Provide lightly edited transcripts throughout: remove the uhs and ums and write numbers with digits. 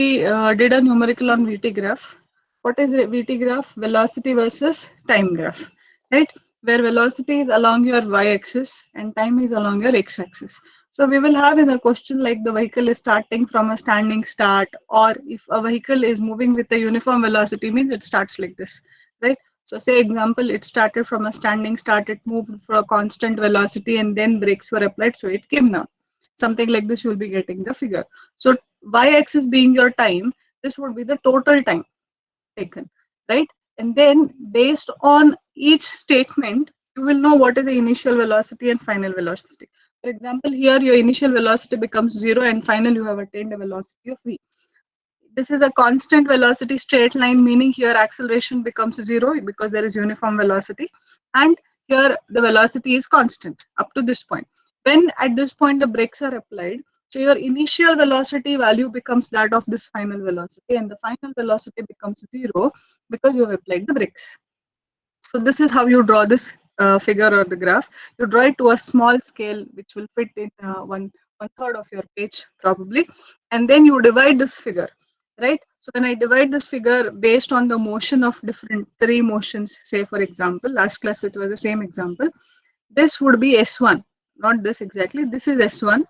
we did a numerical on VT graph. What is a VT graph? Velocity versus time graph, right? Where velocity is along your y-axis and time is along your x-axis. So we will have in a question like the vehicle is starting from a standing start, or if a vehicle is moving with a uniform velocity, means it starts like this, right? So say example, it started from a standing start, it moved for a constant velocity and then brakes were applied, so it came down. Something like this, you'll be getting the figure. So y-axis being your time, this would be the total time taken, right? And then based on each statement, you will know what is the initial velocity and final velocity. For example, here your initial velocity becomes 0 and final you have attained a velocity of v. This is a constant velocity straight line, meaning here acceleration becomes 0 because there is uniform velocity, and here the velocity is constant up to this point. When at this point the brakes are applied, so your initial velocity value becomes that of this final velocity, and the final velocity becomes 0 because you have applied the brakes. So this is how you draw this figure or the graph. You draw it to a small scale which will fit in one third of your page probably, and then you divide this figure, right? So when I divide this figure based on the motion of different three motions, say for example, last class it was the same example. This would be S1, not this exactly. This is S1,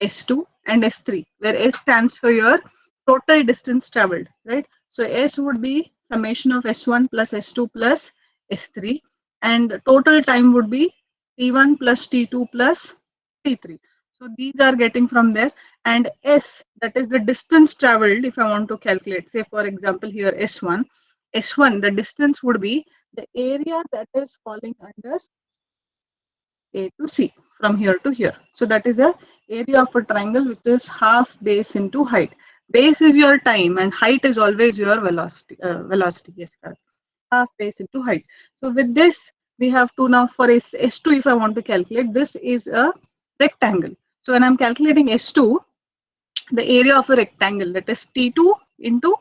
S2, and S3, where S stands for your total distance traveled, right? So S would be summation of S1 plus S2 plus S3, and total time would be T1 plus T2 plus T3. So these are getting from there, and S, that is the distance traveled. If I want to calculate, say for example here S1, the distance would be the area that is falling under A to C from here to here. So that is a area of a triangle which is half base into height. Base is your time and height is always your velocity. Velocity, yes, correct. Half base into height. So with this, we have to now for S2, if I want to calculate, this is a rectangle. So when I'm calculating S2, the area of a rectangle, that is T2 into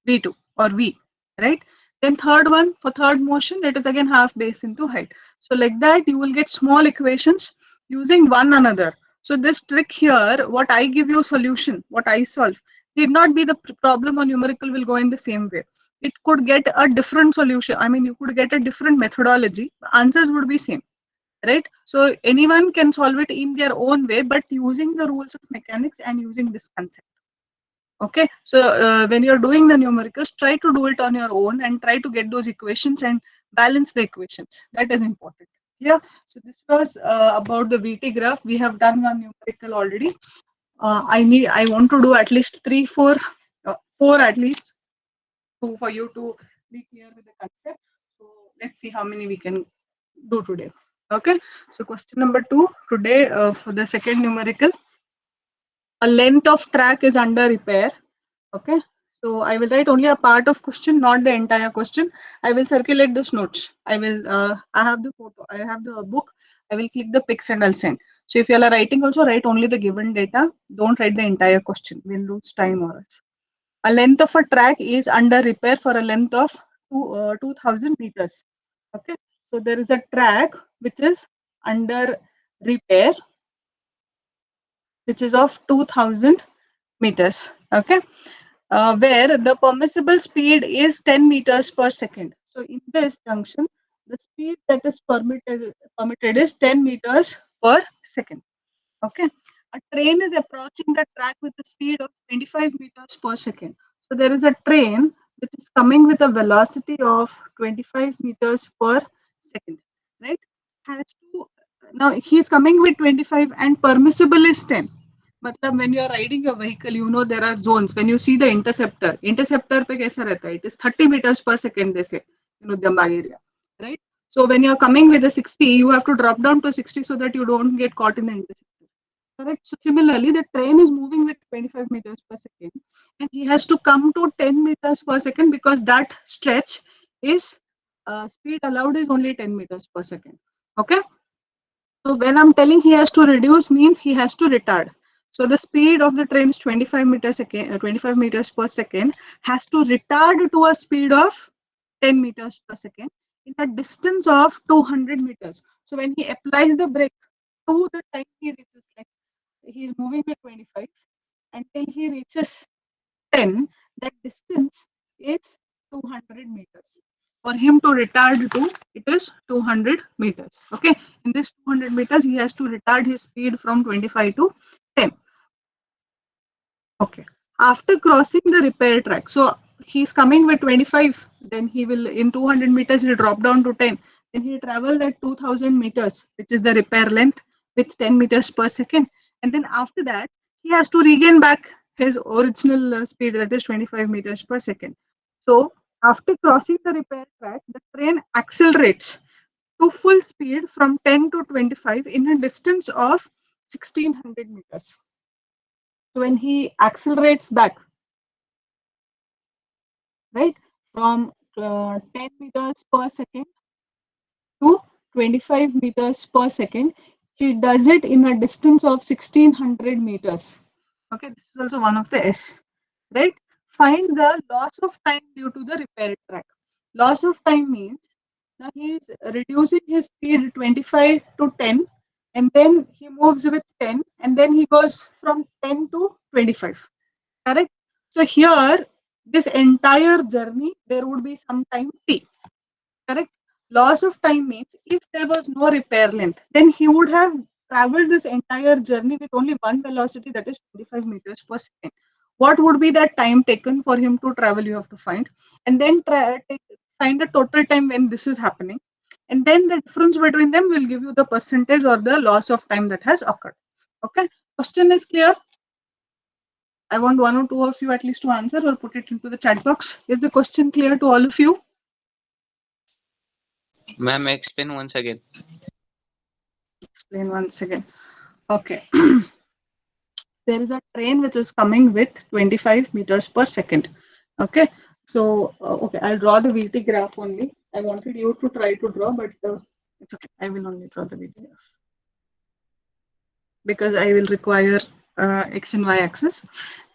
V2 or V, right? Then third one, for third motion, it is again half base into height. So like that, you will get small equations using one another. So this trick here, what I give you solution, what I solve, need not be the problem or numerical will go in the same way. It could get a different solution. I mean, you could get a different methodology. The answers would be same, right? So anyone can solve it in their own way, but using the rules of mechanics and using this concept. Okay, so when you're doing the numericals, try to do it on your own and try to get those equations and balance the equations. That is important. Yeah, so this was about the VT graph. We have done one numerical already. I want to do at least four at least for you to be clear with the concept. So let's see how many we can do today. Okay, so question number 2 today for the second numerical. A length of track is under repair. Okay, so I will write only a part of question, not the entire question. I will circulate this notes. I have the photo, I have the book. I will click the pics and I'll send. So if you are writing, also write only the given data. Don't write the entire question. We'll lose time or else. A length of a track is under repair for a length of 2000 meters. Okay, so there is a track which is under repair, which is of 2000 meters. Okay, where the permissible speed is 10 meters per second. So in this junction, the speed that is permitted is 10 meters per second. Okay, a train is approaching the track with a speed of 25 meters per second. So there is a train which is coming with a velocity of 25 meters per second, right? Has to Now he is coming with 25 and permissible is 10. मतलब when you are riding your vehicle, you know there are zones. When you see the interceptor पे कैसा रहता है? It is 30 meters per second they say in Udhyambag area, right? So when you are coming with a 60, you have to drop down to 60 so that you don't get caught in the interceptor. Correct. So similarly, the train is moving with 25 meters per second, and he has to come to 10 meters per second because that stretch is speed allowed is only 10 meters per second. Okay. So when I'm telling he has to reduce means he has to retard. So the speed of the train is 25 meters per second, has to retard to a speed of 10 meters per second in a distance of 200 meters. So when he applies the brake to the time he reaches, like he is moving with 25 until he reaches 10, that distance is 200 meters. For him to retard to, it is 200 meters. Okay, in this 200 meters, he has to retard his speed from 25 to 10. Okay, after crossing the repair track, so he's coming with 25, then he will, in 200 meters, he'll drop down to 10. Then he'll travel that 2000 meters, which is the repair length, with 10 meters per second. And then after that, he has to regain back his original speed, that is 25 meters per second. So after crossing the repair track, the train accelerates to full speed from 10 to 25 in a distance of 1600 meters. So when he accelerates back, right, from 10 meters per second to 25 meters per second, he does it in a distance of 1600 meters. Okay, this is also one of the S, right? Find the loss of time due to the repair track. Loss of time means now he is reducing his speed 25 to 10, and then he moves with 10, and then he goes from 10 to 25. Correct? So here, this entire journey, there would be some time T. Correct? Loss of time means if there was no repair length, then he would have traveled this entire journey with only one velocity, that is 25 meters per second. What would be that time taken for him to travel? You have to find, and then find the total time when this is happening, and then the difference between them will give you the percentage or the loss of time that has occurred. Okay, question is clear? I want one or two of you at least to answer or put it into the chat box. Is the question clear to all of you? Ma'am, explain once again. Explain once again. Okay. There is a train which is coming with 25 meters per second. Okay. So, okay, I'll draw the VT graph only. I wanted you to try to draw, but it's okay. I will only draw the VT graph because I will require X and Y axis.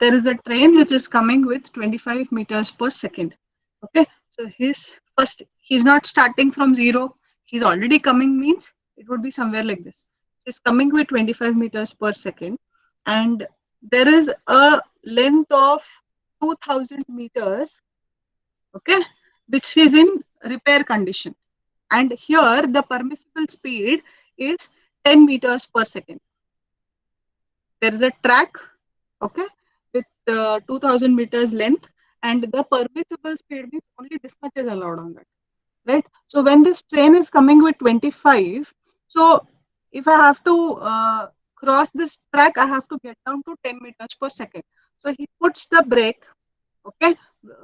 There is a train which is coming with 25 meters per second. Okay. So he's not starting from zero. He's already coming, means it would be somewhere like this. He's coming with 25 meters per second, and there is a length of 2000 meters, okay, which is in repair condition. And here the permissible speed is 10 meters per second. There is a track, okay, with 2000 meters length, and the permissible speed means only this much is allowed on that, right? So when this train is coming with 25, so if I have to cross this track, I have to get down to 10 meters per second. So he puts the brake, okay,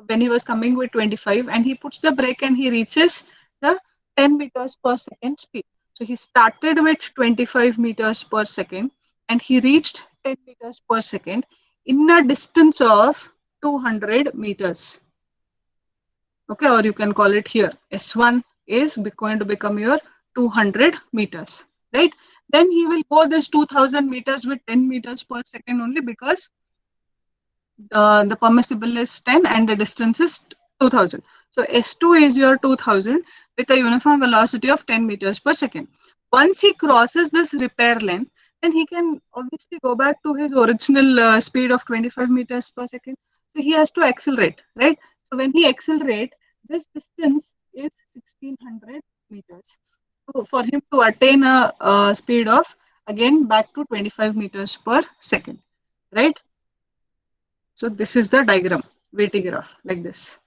when he was coming with 25, and he puts the brake and he reaches the 10 meters per second speed. So he started with 25 meters per second and he reached 10 meters per second in a distance of 200 meters. Okay, or you can call it here S1 is going to become your 200 meters, right? Then he will go this 2000 meters with 10 meters per second only, because the permissible is 10 and the distance is 2000. So S2 is your 2000 with a uniform velocity of 10 meters per second. Once he crosses this repair length, then he can obviously go back to his original speed of 25 meters per second. So he has to accelerate, right? So when he accelerates, this distance is 1600 meters. So for him to attain a speed of, again, back to 25 meters per second, right? So this is the diagram, VT graph, like this.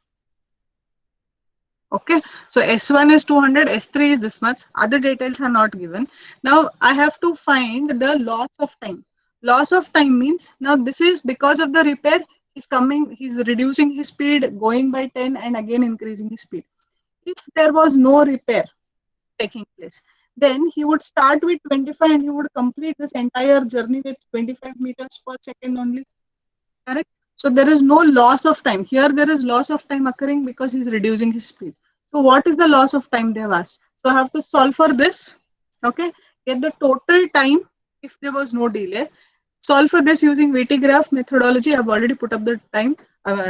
Okay, so S1 is 200, S3 is this much. Other details are not given. Now I have to find the loss of time. Loss of time means, now this is because of the repair, he's reducing his speed, going by 10 and again increasing his speed. If there was no repair taking place, then he would start with 25 and he would complete this entire journey with 25 meters per second only. Correct? So there is no loss of time. Here there is loss of time occurring because he's reducing his speed. So what is the loss of time they have asked? So I have to solve for this. Okay. Get the total time if there was no delay. Solve for this using VT graph methodology. I've already put up the time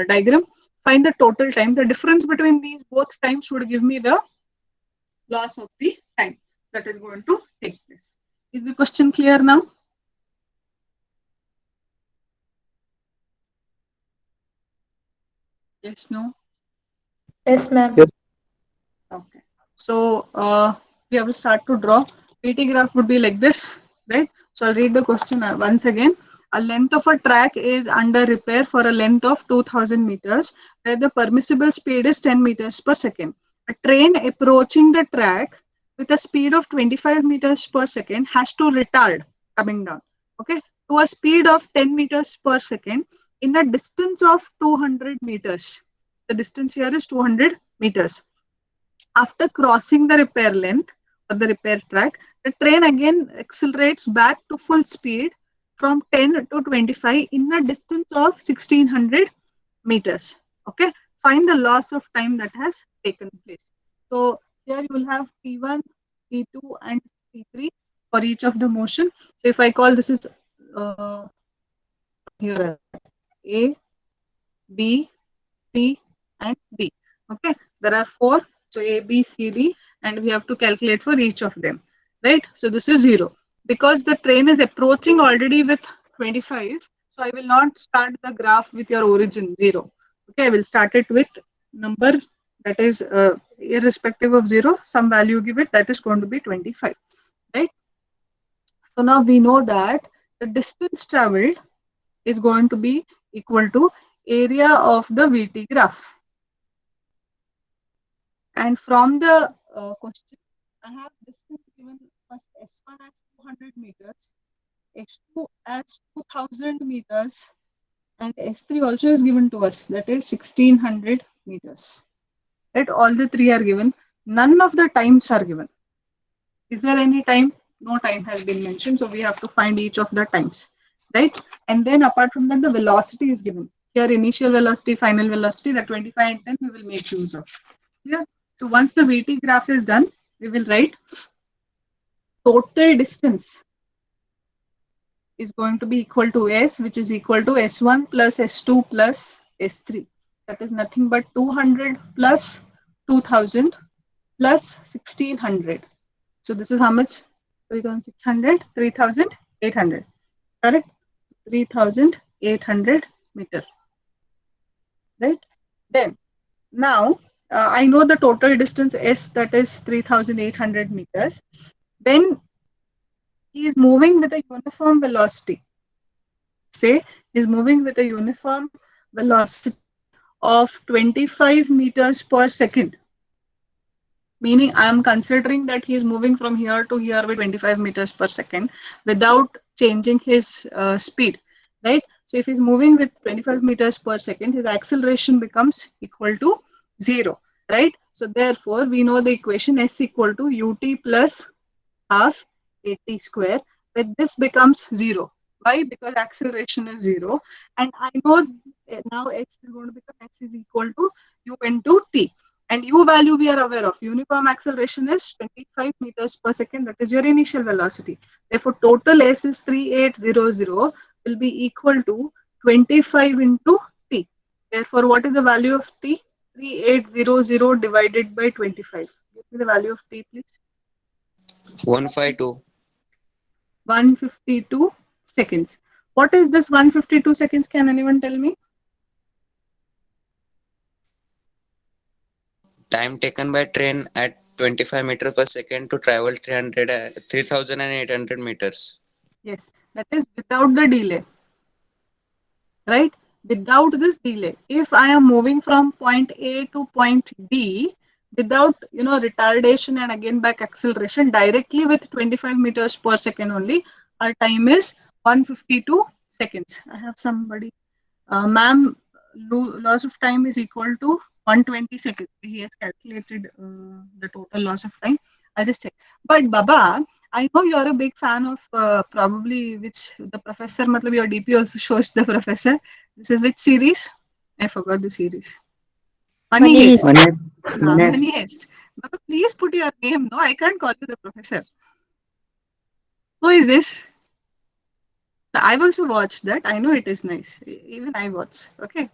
diagram. Find the total time. The difference between these both times would give me the loss of the time that is going to take place. Is the question clear now? Yes, no? Yes, ma'am. Yes. Okay. So we have to start to draw. PT graph would be like this, right? So I'll read the question once again. A length of a track is under repair for a length of 2000 meters, where the permissible speed is 10 meters per second. A train approaching the track with a speed of 25 meters per second has to retard coming down, okay, to a speed of 10 meters per second in a distance of 200 meters. The distance here is 200 meters. After crossing the repair length or the repair track, the train again accelerates back to full speed from 10 to 25 in a distance of 1600 meters. Okay, find the loss of time that has taken place. So here you will have T1, T2, and T3 for each of the motion. So if I call this is here A, B, C, and D. Okay, there are four. So A, B, C, D, and we have to calculate for each of them, right? So this is 0. Because the train is approaching already with 25, so I will not start the graph with your origin 0. Okay, I will start it with number that is irrespective of 0, some value give it, that is going to be 25, right? So now we know that the distance traveled is going to be equal to area of the VT graph. And from the question, I have distance given first S1 as 200 meters, S2 as 2000 meters, and S3 also is given to us, that is 1600 meters. Right? All the three are given. None of the times are given. Is there any time? No time has been mentioned, so we have to find each of the times. Right? And then apart from that, the velocity is given. Here, initial velocity, final velocity, the 25 and 10 we will make use of. Yeah. So once the VT graph is done, we will write total distance is going to be equal to S, which is equal to S1 plus S2 plus S3. That is nothing but 200 plus 2000 plus 1600. So this is how much? 3600, 3800. Correct? 3800 meter. Right? Then, now I know the total distance S, that is 3800 meters. When he is moving with a uniform velocity, say he is moving with a uniform velocity of 25 meters per second, meaning I am considering that he is moving from here to here with 25 meters per second without changing his speed, right? So if he's moving with 25 meters per second, his acceleration becomes equal to 0, right? So therefore, we know the equation S equal to ut plus half at square, where this becomes 0. Why? Because acceleration is 0. And I know now x is going to become x is equal to u into t. And u value we are aware of. Uniform acceleration is 25 meters per second. That is your initial velocity. Therefore, total s is 3800 will be equal to 25 into t. Therefore, what is the value of t? 3800 divided by 25. Give me the value of t, please. 152. 152 seconds. What is this 152 seconds? Can anyone tell me? Time taken by train at 25 meters per second to travel 3800 meters. Yes, that is without the delay, right? Without this delay. If I am moving from point A to point D without, retardation and again back acceleration directly with 25 meters per second only, our time is 152 seconds. I have somebody. Ma'am, loss of time is equal to 120 seconds. He has calculated the total loss of time. I'll just check. But Baba, I know you're a big fan of probably which the professor, matlab your DP also shows the professor. This is which series? I forgot the series. Money Heist. Money Heist. Money Heist. Baba, please put your name. No, I can't call you the professor. Who is this? I've also watched that. I know it is nice. Even I watch. Okay.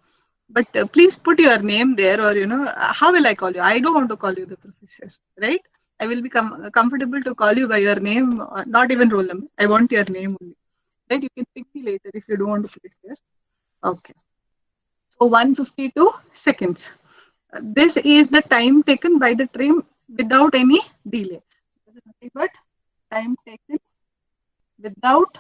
But please put your name there, or how will I call you? I don't want to call you the professor, right? I will be comfortable to call you by your name, not even roll number. I want your name only, right? You can pick me later if you don't want to put it here. Okay. So 152 seconds. This is the time taken by the train without any delay. So this is nothing but time taken without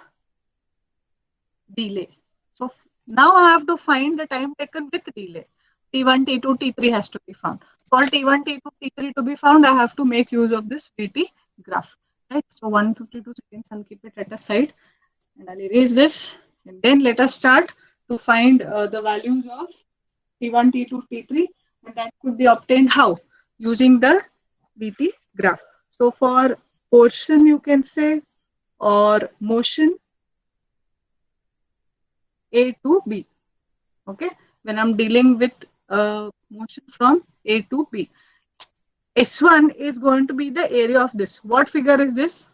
delay. So now I have to find the time taken with delay. T1, T2, T3 has to be found. For T1, T2, T3 to be found, I have to make use of this VT graph. Right? So 152 seconds, I'll keep it at a side and I'll erase this. And then let us start to find the values of T1, T2, T3. And that could be obtained how? Using the VT graph. So for portion, you can say, or motion A to B. Okay, when I'm dealing with motion from A to B. S1 is going to be the area of this. What figure is this?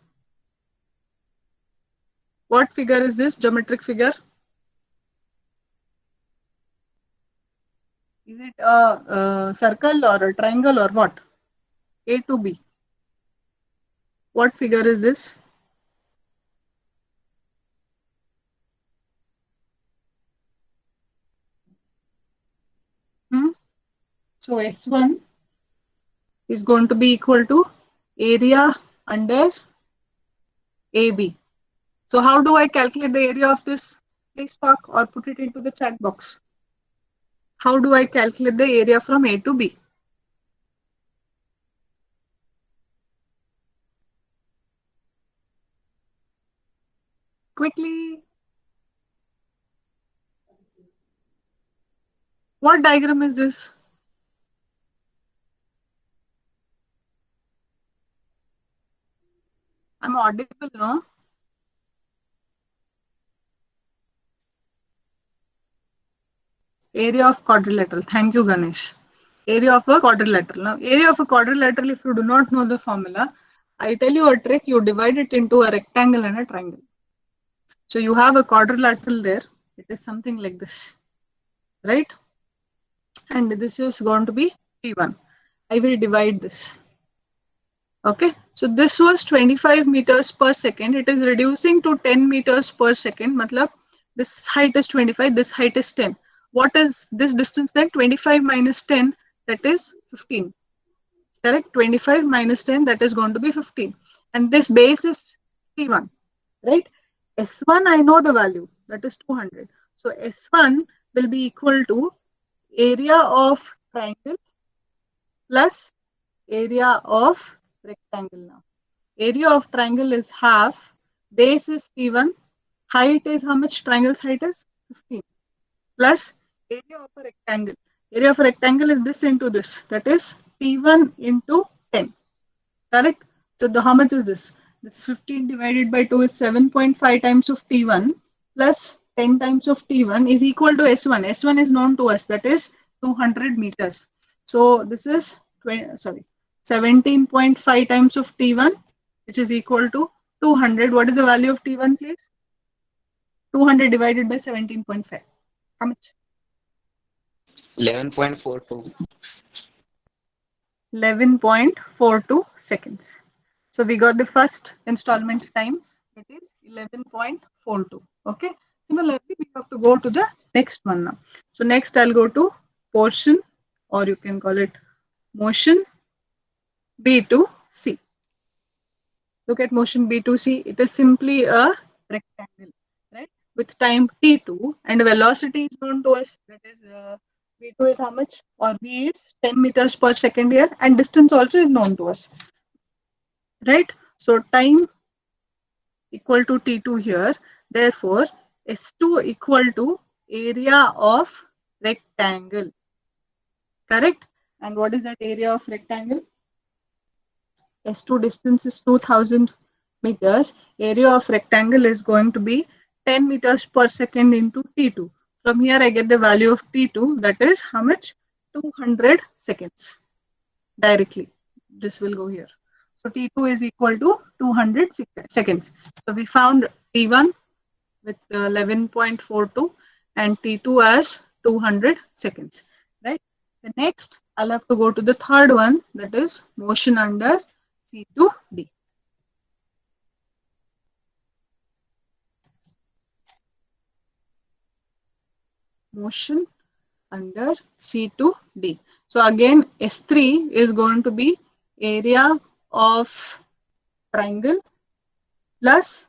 What figure is this? Geometric figure? Is it a circle or a triangle or what? A to B. What figure is this? So S1 is going to be equal to area under AB. So how do I calculate the area of this? Please talk or put it into the chat box. How do I calculate the area from A to B? Quickly. What diagram is this? I'm audible, no? Area of quadrilateral. Thank you, Ganesh. Area of a quadrilateral. Now, area of a quadrilateral, if you do not know the formula, I tell you a trick, you divide it into a rectangle and a triangle. So you have a quadrilateral there. It is something like this, right? And this is going to be T1. I will divide this. Okay, so this was 25 meters per second. It is reducing to 10 meters per second. Matlab, this height is 25, this height is 10. What is this distance then? 25 minus 10, that is 15. Correct? 25 minus 10, that is going to be 15. And this base is T1, right? S1, I know the value, that is 200. So S1 will be equal to area of triangle plus area of rectangle now. Area of triangle is half, base is T1, height is how much? Triangle's height is 15 plus area of a rectangle. Area of a rectangle is this into this, that is T1 into 10. Correct? So how much is this? This 15 divided by 2 is 7.5 times of T1 plus 10 times of T1 is equal to S1. S1 is known to us, that is 200 meters. So this is 17.5 times of T1, which is equal to 200. What is the value of T1, please? 200 divided by 17.5. How much? 11.42. 11.42 seconds. So we got the first installment time. It is 11.42. Okay. Similarly, we have to go to the next one now. So next I'll go to portion, or you can call it motion B to C. Look at motion B to C. It is simply a rectangle, right? With time T2 and velocity is known to us. That is V2 is how much? Or V is 10 meters per second here, and distance also is known to us, right? So time equal to T2 here. Therefore, S2 equal to area of rectangle. Correct? And what is that area of rectangle? S2 distance is 2000 meters. Area of rectangle is going to be 10 meters per second into T2. From here, I get the value of T2. That is how much? 200 seconds. Directly. This will go here. So T2 is equal to 200 seconds. So we found T1 with 11.42 and T2 as 200 seconds. Right? The next, I'll have to go to the third one, that is motion under C to D. Motion under C to D. So again, S3 is going to be area of triangle plus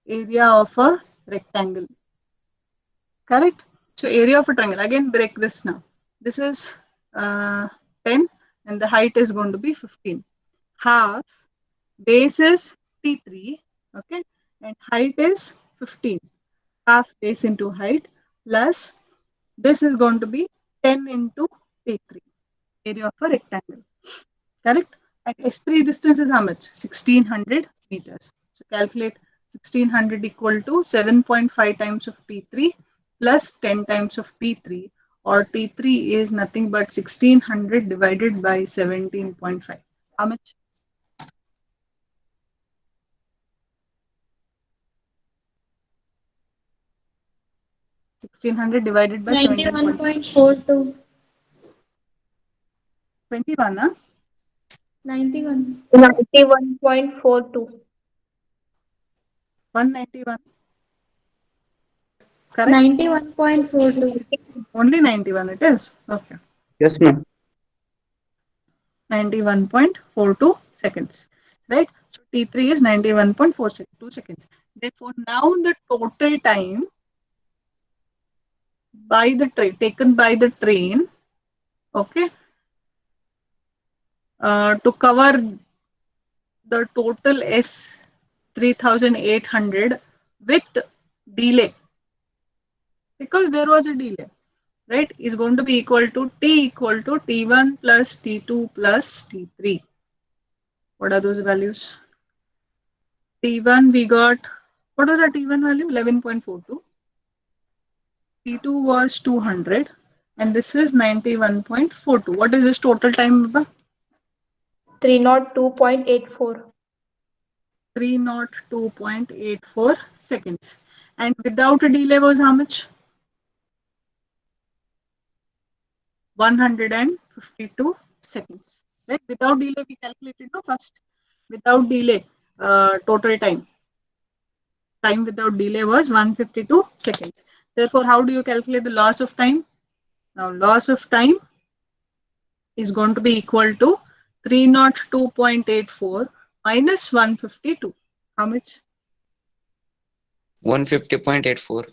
area of a rectangle. Correct? So area of a triangle. Again, break this now. This is 10 and the height is going to be 15. Half base is T3, okay, and height is 15. Half base into height plus this is going to be 10 into T3, area of a rectangle. Correct? And S3 distance is how much? 1600 meters. So calculate 1600 equal to 7.5 times of T3 plus 10 times of T3, or T3 is nothing but 1600 divided by 17.5. How much? 1600 divided by 91.42. 21, huh? 91. 91.42. 191. Correct? 91.42. Only 91 it is. Okay. Yes, ma'am. 91.42 seconds. Right? So T3 is 91.42 seconds. Therefore, now the total time by the train taken by the train, okay, to cover the total S 3800 with delay, because there was a delay, right, is going to be equal to T equal to T1 plus T2 plus T3. What are those values? T1 we got, what was our T1 value? 11.42. T2 was 200 and this is 91.42. What is this total time, Baba? 302.84. 302.84 seconds. And without a delay was how much? 152 seconds. Right? Without delay, we calculated no first. Without delay, total time. Time without delay was 152 seconds. Therefore, how do you calculate the loss of time? Now, loss of time is going to be equal to 302.84 minus 152. How much? 150.84.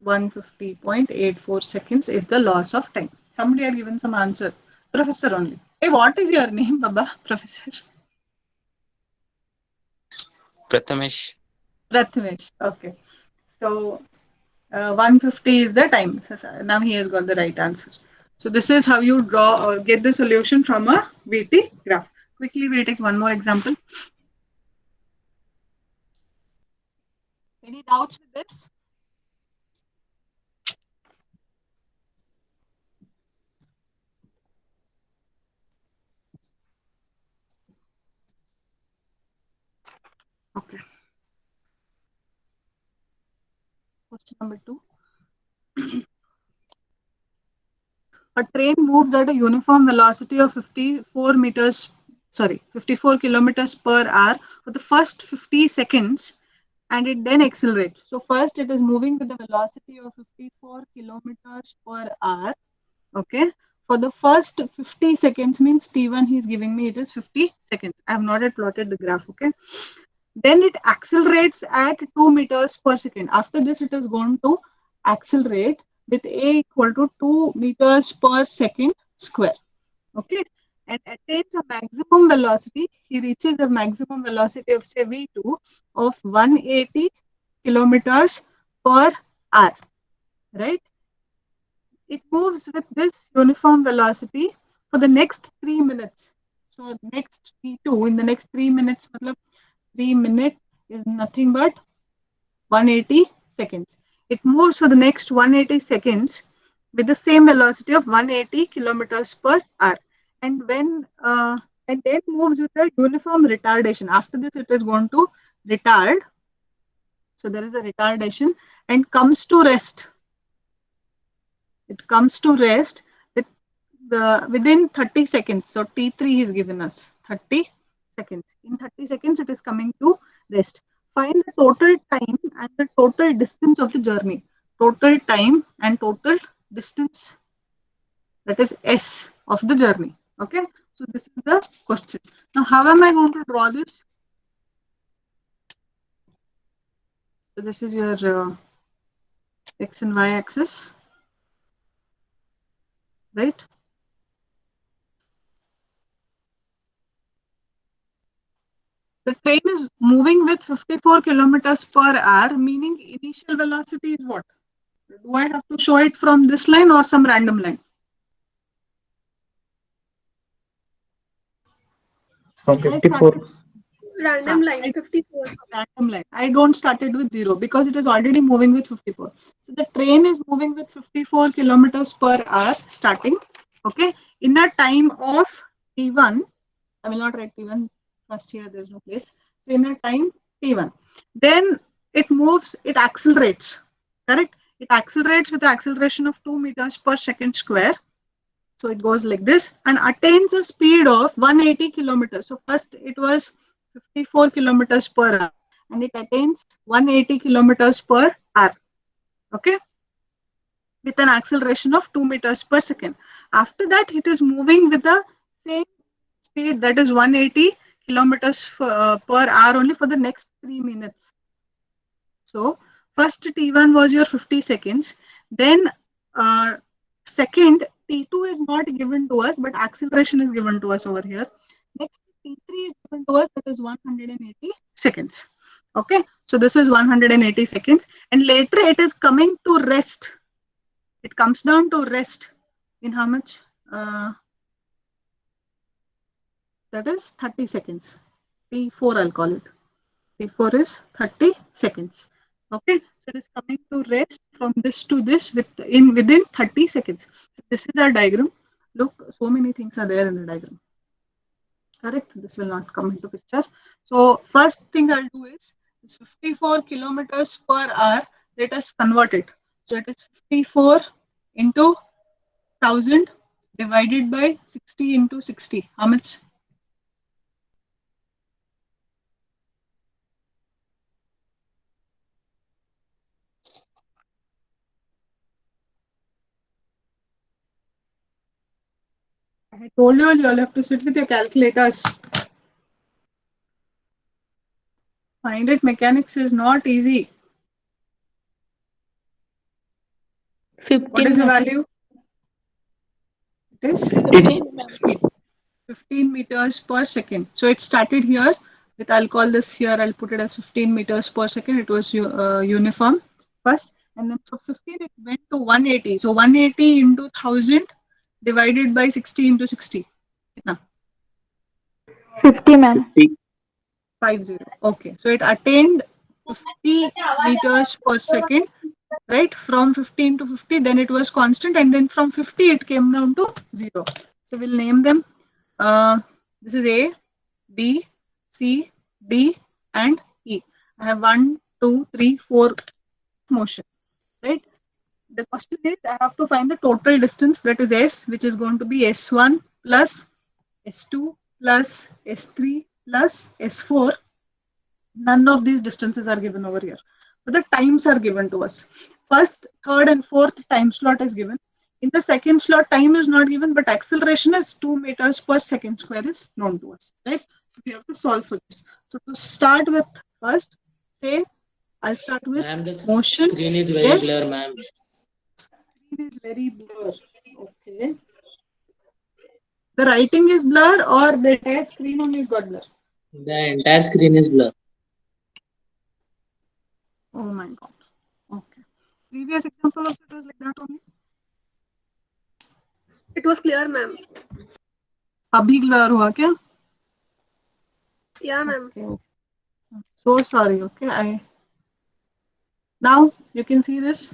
150.84 seconds is the loss of time. Somebody had given some answer. Professor only. Hey, what is your name, Baba? Professor? Prathamesh. Prathamesh. Okay. So 150 is the time. So, now he has got the right answer. So this is how you draw or get the solution from a VT graph. Quickly, we'll take one more example. Any doubts with this? Okay. Question number 2. A train moves at a uniform velocity of 54 kilometers per hour for the first 50 seconds and it then accelerates. So first it is moving with the velocity of 54 kilometers per hour. Okay. For the first 50 seconds means T1 he's giving me it is 50 seconds. I have not yet plotted the graph. Okay. Then it accelerates at 2 meters per second. After this, it is going to accelerate with A equal to 2 meters per second square. Okay. And attains a maximum velocity. He reaches a maximum velocity of say V2 of 180 kilometers per hour. Right? It moves with this uniform velocity for the next 3 minutes. So next V2 in the next 3 minutes, 3 minutes is nothing but 180 seconds. It moves for the next 180 seconds with the same velocity of 180 kilometers per hour. And when and then moves with a uniform retardation. After this, it is going to retard. So there is a retardation and comes to rest. It comes to rest with within 30 seconds. So T3 is given us 30 seconds. In 30 seconds, it is coming to rest. Find the total time and the total distance of the journey. Total time and total distance that is S of the journey. Okay, so this is the question. Now, how am I going to draw this? So this is your X and Y axis, right? The train is moving with 54 kilometers per hour, meaning initial velocity is what? Do I have to show it from this line or some random line? From I 54. started Random line, 54. random line. I don't start it with 0 because it is already moving with 54. So the train is moving with 54 kilometers per hour starting. Okay, in a time of t1. I will not write t1 first here. There's no place. So in a time t1, then it moves. It accelerates. Correct. It accelerates with the acceleration of 2 meters per second square. So it goes like this and attains a speed of 180 kilometers. So first it was 54 kilometers per hour and it attains 180 kilometers per hour. Okay, with an acceleration of 2 meters per second. After that, it is moving with the same speed, that is 180 kilometers per hour only for the next 3 minutes. So first T1 was your 50 seconds. Then second T2 is not given to us, but acceleration is given to us over here. Next T3 is given to us, that is 180 seconds. Okay, so this is 180 seconds, and later it is coming to rest. It comes down to rest in how much? That is 30 seconds. T4 I'll call it. T4 is 30 seconds. Okay, so it is coming to rest from this to this within 30 seconds. So this is our diagram. Look, so many things are there in the diagram. Correct? This will not come into picture. So first thing I'll do is 54 kilometers per hour. Let us convert it. So it is 54 into 1000 divided by 60 into 60. How much? I told you all have to sit with your calculators. Find it, mechanics is not easy. 15. What is the value? It is 15 meters per second. So it started here with, I'll call this here, I'll put it as 15 meters per second. It was uniform first. And then from 15, it went to 180. So 180 into 1000 divided by 60 into 60. 50, ma'am. 50. Okay. So it attained 50 meters per second, right? From 15 to 50, then it was constant. And then from 50, it came down to 0. So we'll name them. This is A, B, C, D, and E. I have 1, 2, 3, 4 motion, right? The question is, I have to find the total distance, that is S, which is going to be S1 plus S2 plus S3 plus S4. None of these distances are given over here, but the times are given to us. First, third, and fourth time slot is given. In the second slot, time is not given, but acceleration is 2 meters per second square is known to us, right? So we have to solve for this. So to start with, first, say, I'll start with motion. Screen is very Yes. blur, ma'am. Screen is very blur. Okay. The writing is blur, or the entire screen only is got blur? The entire screen is blur. Oh my god. Okay. Previous example of it was like that only. It was clear, ma'am. अभी blur हुआ क्या? Yeah, ma'am. Okay. So sorry. Okay. Now you can see this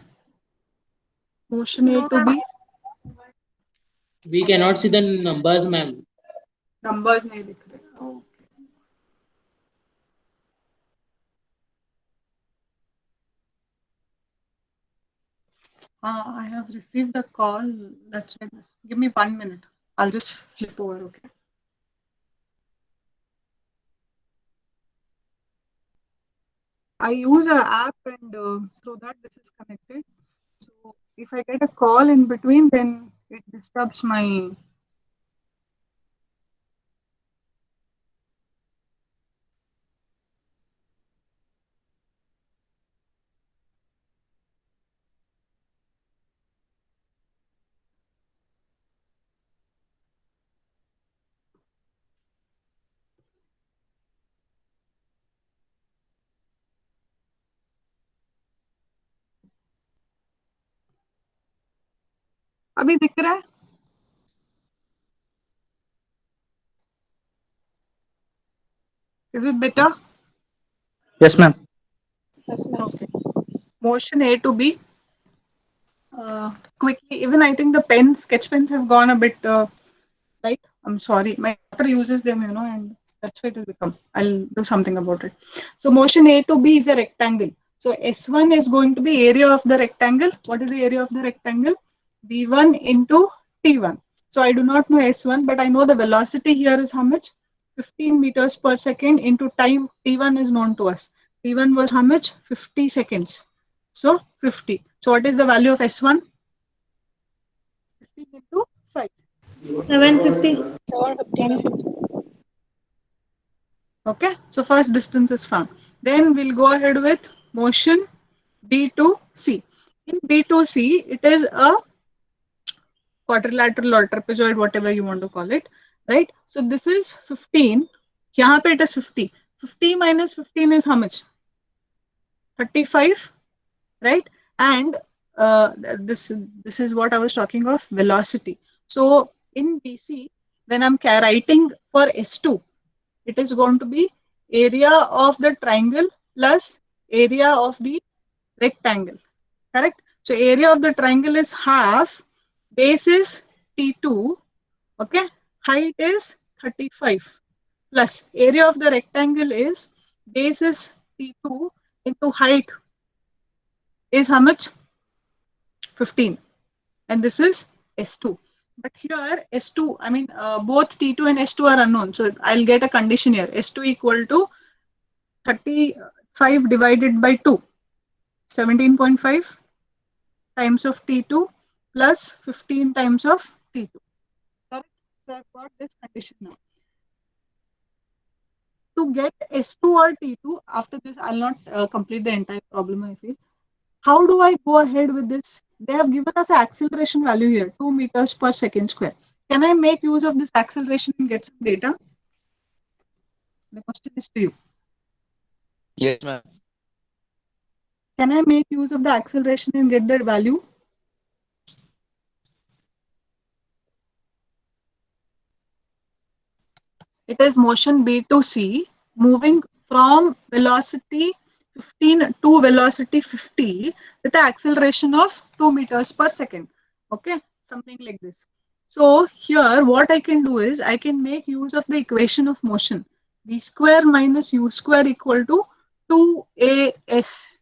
motion A No, to B. We cannot see the numbers, ma'am. Numbers नहीं दिख रहे. Okay. I have received a call. That's why. Give me 1 minute. I'll just flip over. Okay. I use an app, and through that this is connected. So if I get a call in between, then It disturbs my. अभी दिख रहा है? Is it better? Yes, ma'am. Okay. Motion A to B. Quickly, even I think the pens, sketch pens have gone a bit light. I'm sorry. My daughter uses them, and that's why it has become. I'll do something about it. So motion A to B is a rectangle. So S1 is going to be area of the rectangle. What is the area of the rectangle? V1 into T1. So I do not know S1, but I know the velocity here is how much? 15 meters per second into time. T1 is known to us. T1 was how much? 50 seconds. So 50. So what is the value of S1? 50 into 5. 750. Okay, so first distance is found. Then we'll go ahead with motion B to C. In B to C, it is a quadrilateral or trapezoid, whatever you want to call it, right? So this is 15. Here it is 50. 50 minus 15 is how much? 35, right? And this is what I was talking of, velocity. So in BC, when I'm writing for S2, it is going to be area of the triangle plus area of the rectangle, correct? So area of the triangle is half, base is T2, okay, height is 35, plus area of the rectangle is base is T2 into height is how much? 15, and this is S2. But here S2, I mean both T2 and S2 are unknown, so I'll get a condition here, S2 equal to 35 divided by 2, 17.5 times of T2 plus 15 times of T2. Correct? So I've got this condition now. To get S2 or T2, after this, I'll not complete the entire problem, I feel. How do I go ahead with this? They have given us an acceleration value here, 2 meters per second square. Can I make use of this acceleration and get some data? The question is to you. Yes, ma'am. Can I make use of the acceleration and get that value? It is motion B to C moving from velocity 15 to velocity 50 with the acceleration of 2 meters per second. Okay, something like this. So here what I can do is I can make use of the equation of motion. V square minus U square equal to 2AS.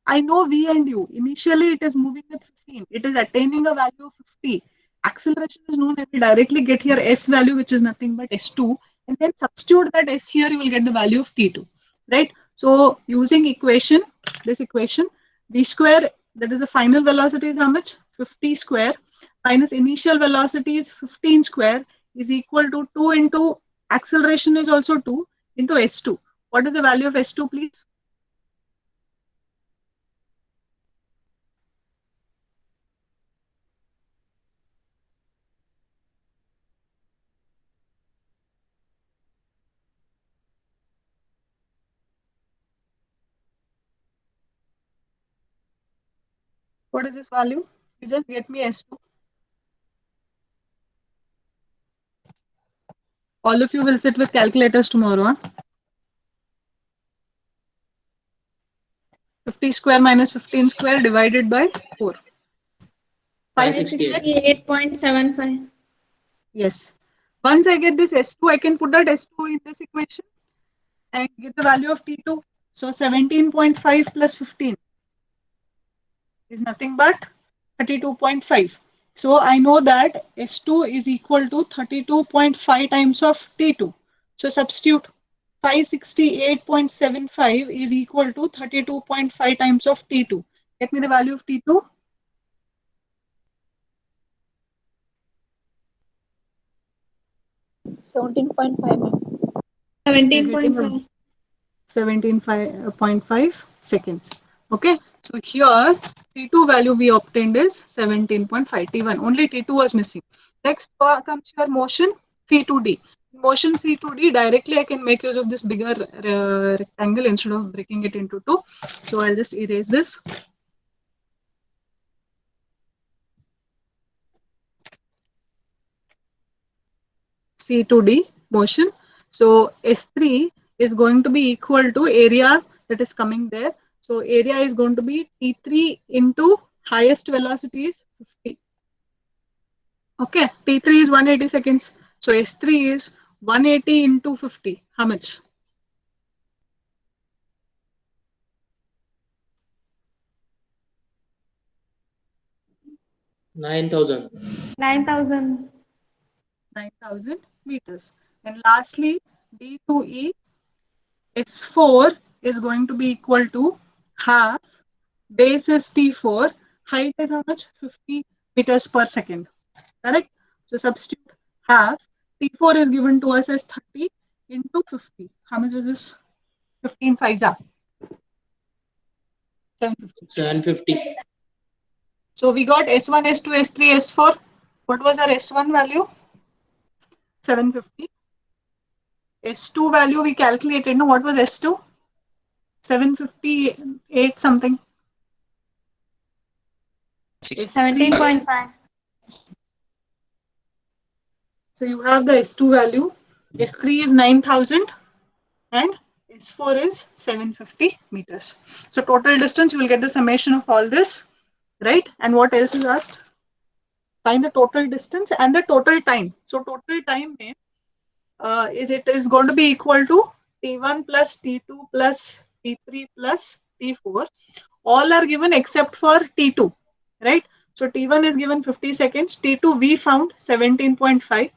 I know V and U. Initially it is moving with 15. It is attaining a value of 50. Acceleration is known, and we directly get here S value, which is nothing but S2, and then substitute that S here, you will get the value of T2, right? So using equation, this equation, V square, that is the final velocity is how much? 50 square minus initial velocity is 15 square is equal to 2 into acceleration is also 2 into S2. What is the value of S2, please? What is this value? You just get me S2. All of you will sit with calculators tomorrow. Huh? 50 square minus 15 square divided by 4. 568. 8.75. Yes. Once I get this S2, I can put that S2 in this equation and get the value of T2. So 17.5 plus 15 is nothing but 32.5. So I know that S2 is equal to 32.5 times of T2. So substitute 568.75 is equal to 32.5 times of T2. Get me the value of T2. 17.5, ma'am. You're getting 17.5. 17.5 seconds. Okay, so here T2 value we obtained is 17.5. T1 only T2 was missing. Next comes your motion C2D. Motion C2D, directly I can make use of this bigger rectangle instead of breaking it into two. So I'll just erase this. C2D motion. So S3 is going to be equal to area that is coming there. So area is going to be T3 into highest velocity is 50. Okay, T3 is 180 seconds. So S3 is 180 into 50. How much? $9,000. 9,000. 9,000 meters. And lastly, D2E S4 is going to be equal to half. Base is T4. Height is how much? 50 meters per second. Correct? So substitute half. T4 is given to us as 30 into 50. How much is this? 15 5 750. 750. So we got S1, S2, S3, S4. What was our S1 value? 750. S2 value we calculated. No, what was S2? 758 something. 17.5. So you have the S2 value. S3 is 9,000 and S4 is 750 meters. So total distance, you will get the summation of all this, right? And what else is asked? Find the total distance and the total time. So total time is going to be equal to T1 plus T2 plus T3 plus T4. All are given except for T2, right? So T1 is given 50 seconds. T2 we found 17.5.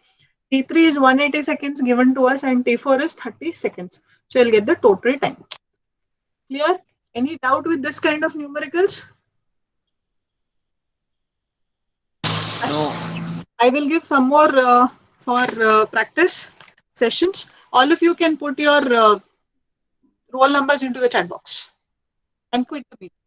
T3 is 180 seconds given to us and T4 is 30 seconds. So you'll get the total time. Clear? Any doubt with this kind of numericals? No. I will give some more for practice sessions. All of you can put your roll numbers into the chat box and quit the meeting.